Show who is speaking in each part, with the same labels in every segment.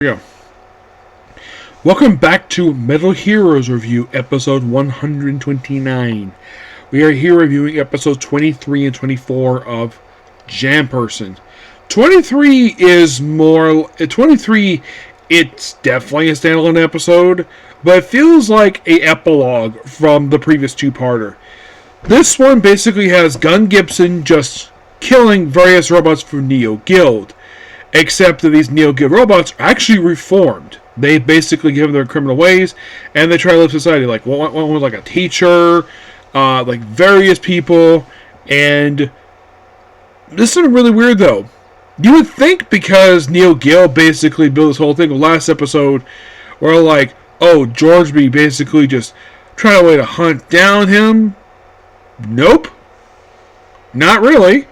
Speaker 1: Yeah. Welcome back to Metal Heroes Review, episode 129. We are here reviewing episodes 23 and 24 of Janperson. 23 is more... 23, it's definitely a standalone episode, but it feels like a epilogue from the previous two-parter. This one basically has Gun Gibson just killing various robots from Neo Guild. Except that these Neo Guild robots are actually reformed. They basically give them their criminal ways, and they try to live society. Like one was like a teacher, like various people, and this is really weird though. You would think because Neo Guild basically built this whole thing. The last episode, where like, oh, George be basically just trying a way to hunt down him. Nope, not really.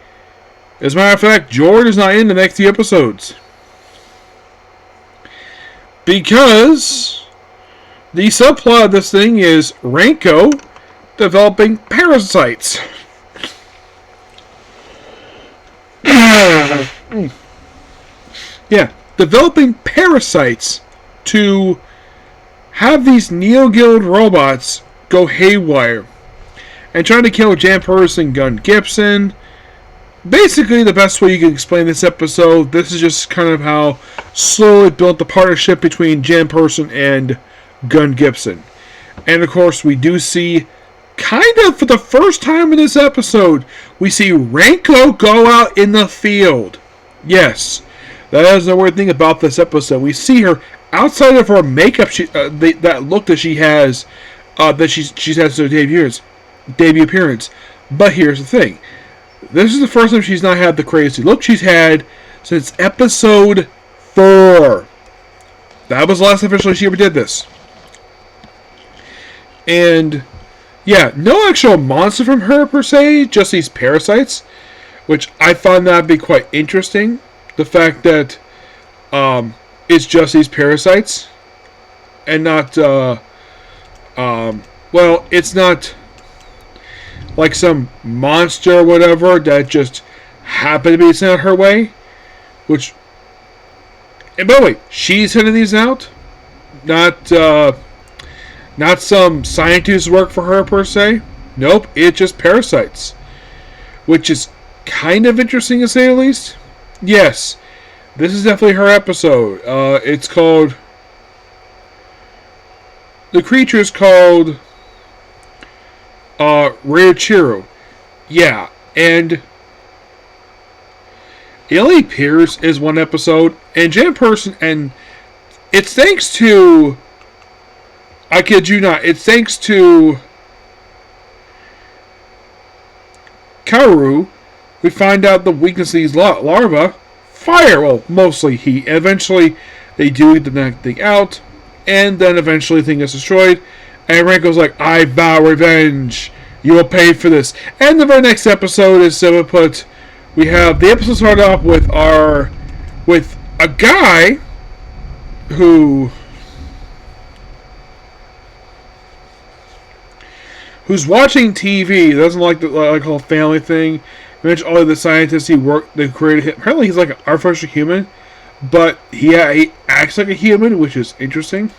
Speaker 1: As a matter of fact, George is not in the next few episodes. Because the subplot of this thing is Ranko developing parasites. Yeah, developing parasites to have these Neo Guild robots go haywire. And trying to kill Janperson, Gun Gibson. Basically, the best way you can explain this episode, this is just kind of how slowly built the partnership between Janperson and Gun Gibson. And of course, we do see, kind of for the first time in this episode, we see Ranko go out in the field. Yes, that is the weird thing about this episode. We see her outside of her makeup, that look that she has, that she's had since her debut appearance. But here's the thing. This is the first time she's not had the crazy look she's had since episode 4. That was the last officially she ever did this. And, yeah, no actual monster from her per se, just these parasites, which I find that to be quite interesting. The fact that it's just these parasites and not, well, it's not like some monster or whatever that just happened to be sent her way. Which, and by the way, she's sending these out. Not some scientist's work for her per se. Nope, it's just parasites. Which is kind of interesting to say the least. Yes, this is definitely her episode. It's called... The creature is called... Ryuichiro. Yeah, and it only appears as one episode, and Janperson, and it's thanks to, I kid you not, it's thanks to Kaoru, we find out the weakness of these larvae, fire, well, mostly heat. Eventually, they do the thing out, and then eventually the thing gets destroyed. And Ranko's like, I vow revenge. You will pay for this. And the very next episode is we have the episode start off with a guy who's watching TV. Doesn't like the whole family thing. Eventually, all of the scientists they created him. Apparently, he's like an artificial human, but he acts like a human, which is interesting.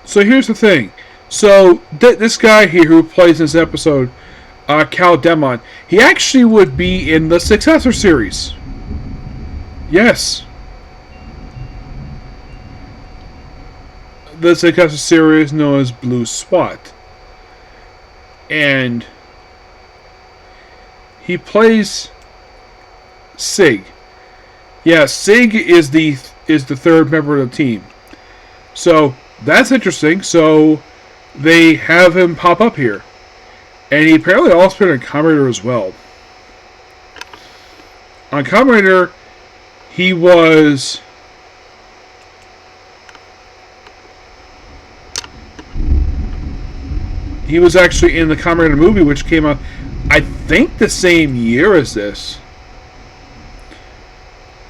Speaker 1: So here's the thing. So this guy here who plays this episode, Cal Demon, he actually would be in the successor series. Yes. The successor series known as Blue Spot. And he plays Sig. Yeah, Sig is the third member of the team. So that's interesting. So they have him pop up here. And he apparently also been on Kamen Rider as well. On Kamen Rider, he was... He was actually in the Kamen Rider movie, which came out, I think, the same year as this.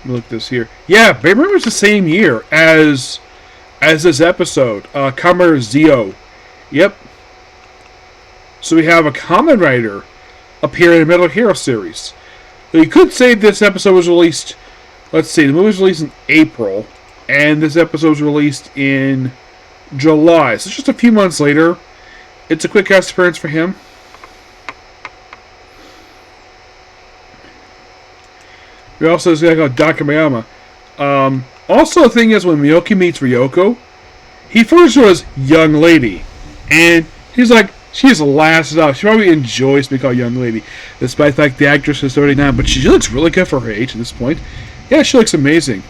Speaker 1: Let me look this here. Yeah, but I remember it's the same year as this episode. Kamen Rider Zio. Yep. So we have a Kamen Rider appear in the Metal Hero series. So you could say this episode was released, let's see, the movie was released in April, and this episode was released in July. So it's just a few months later. It's a quick guest appearance for him. We also have this guy called Dakamayama. Also, the thing is, when Miyoki meets Ryoko, he refers to her as young lady. And he's like, she's lasted up. She probably enjoys being called young lady, despite the fact the actress is 39. But she looks really good for her age at this point. Yeah, she looks amazing.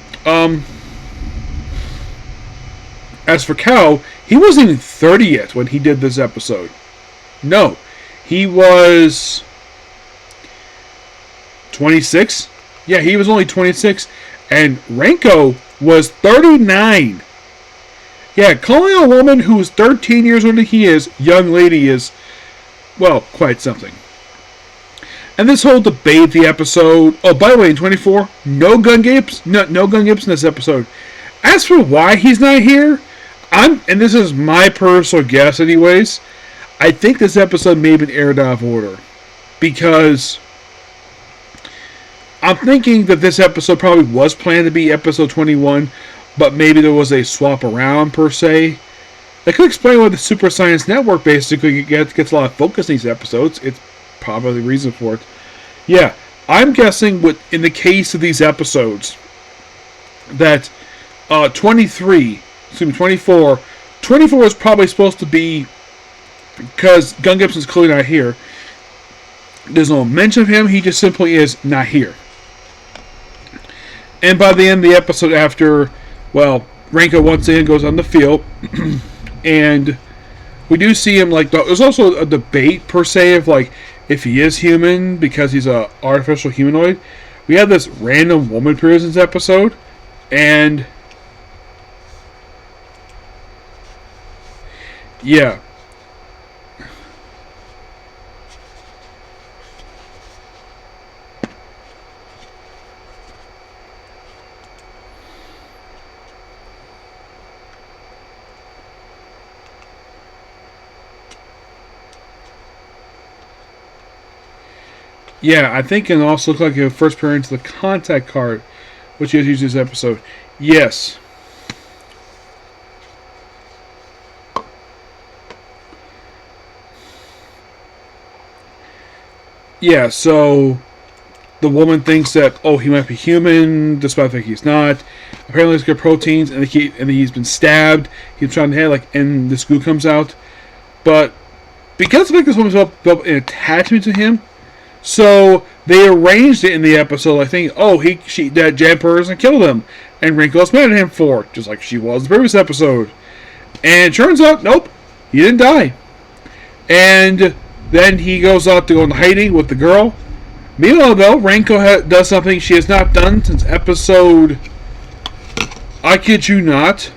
Speaker 1: As for Kao, he wasn't even 30 yet when he did this episode. No, he was 26. Yeah, he was only 26. And Renko was 39. Yeah, calling a woman who's 13 years older than he is, young lady, is, well, quite something. And this whole debate, the episode... Oh, by the way, in 24, no Gun Gibbs in this episode. As for why he's not here, and this is my personal guess anyways, I think this episode may have been aired out of order. Because I'm thinking that this episode probably was planned to be episode 21, but maybe there was a swap around, per se. That could explain why the Super Science Network basically gets a lot of focus in these episodes. It's probably the reason for it. Yeah, I'm guessing in the case of these episodes that 24 is probably supposed to be, because Gun Gibson's clearly not here. There's no mention of him, he just simply is not here. And by the end of the episode, after, well, Renko once again goes on the field, and we do see him, like, there's also a debate, per se, of, like, if he is human, because he's a artificial humanoid. We have this random woman appears in this episode, and yeah. Yeah, I think it also looked like it first appearance of the contact card, which is used in this episode. Yes. Yeah, so the woman thinks that, oh, he might be human, despite the fact he's not. Apparently he's got proteins, and he's been stabbed. He's trying to head, and this goo comes out. But because this woman's built an attachment to him, so they arranged it in the episode, I think, that Janperson killed him, and Renko's mad at him for it, just like she was in the previous episode. And it turns out, nope, he didn't die. And then he goes out to go into hiding with the girl. Meanwhile, though, Renko does something she has not done since episode, I kid you not.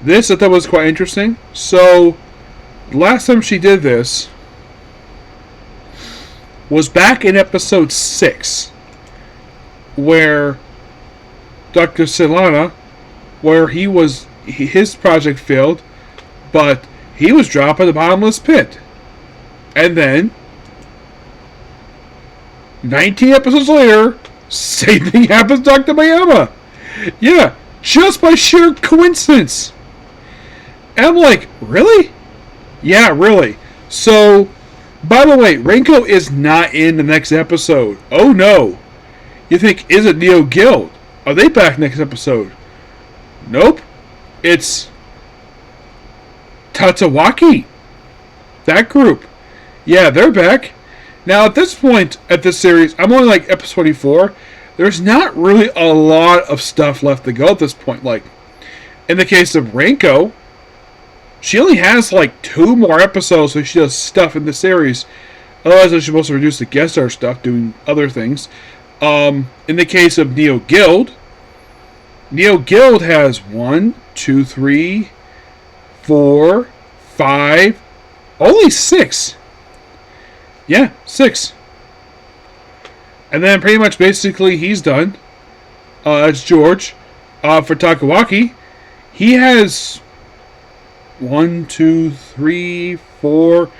Speaker 1: This I thought was quite interesting. So, last time she did this was back in episode 6, where Dr. Silana, where his project failed, but he was dropped in the bottomless pit. And then 19 episodes later, same thing happens to Dr. Mayama. Yeah, just by sheer coincidence. And I'm like, really? Yeah, really. So, by the way, Renko is not in the next episode. Oh no. You think, is it Neo Guild? Are they back next episode? Nope. It's Tatsawaki. That group. Yeah, they're back. Now, at this point, at this series, I'm only like episode 24. There's not really a lot of stuff left to go at this point. Like, in the case of Renko, she only has like 2 more episodes, so she does stuff in the series. Otherwise, they're supposed to reduce the guest star stuff, doing other things. In the case of Neo Guild has 1, 2, 3, 4, 5, only 6. Yeah, 6. And then pretty much basically he's done. That's George. For Takawaki, he has 1, 2, 3, 4,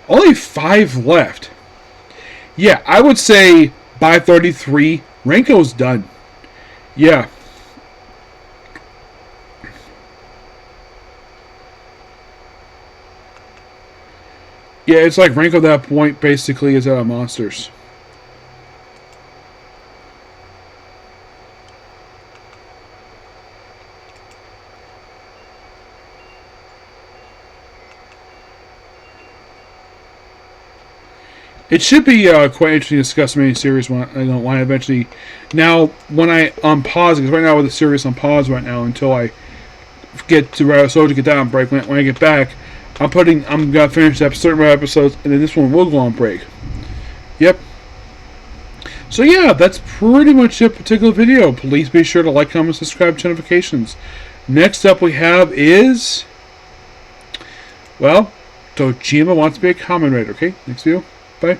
Speaker 1: only 5 left. Yeah, I would say by 33, Renko's done. Yeah. Yeah, it's like Renko at that point basically is out of monsters. It should be quite interesting to discuss many series when I eventually. Now, when I pause, because right now with the series on pause right now until I get to Soldier get that on break. When I get back, I'm gonna finish certain episodes, and then this one will go on break. Yep. So yeah, that's pretty much it. Particular video. Please be sure to like, comment, subscribe, turn notifications. Next up we have is, well, Tojima wants to be a commentator. Okay, next video. Bye.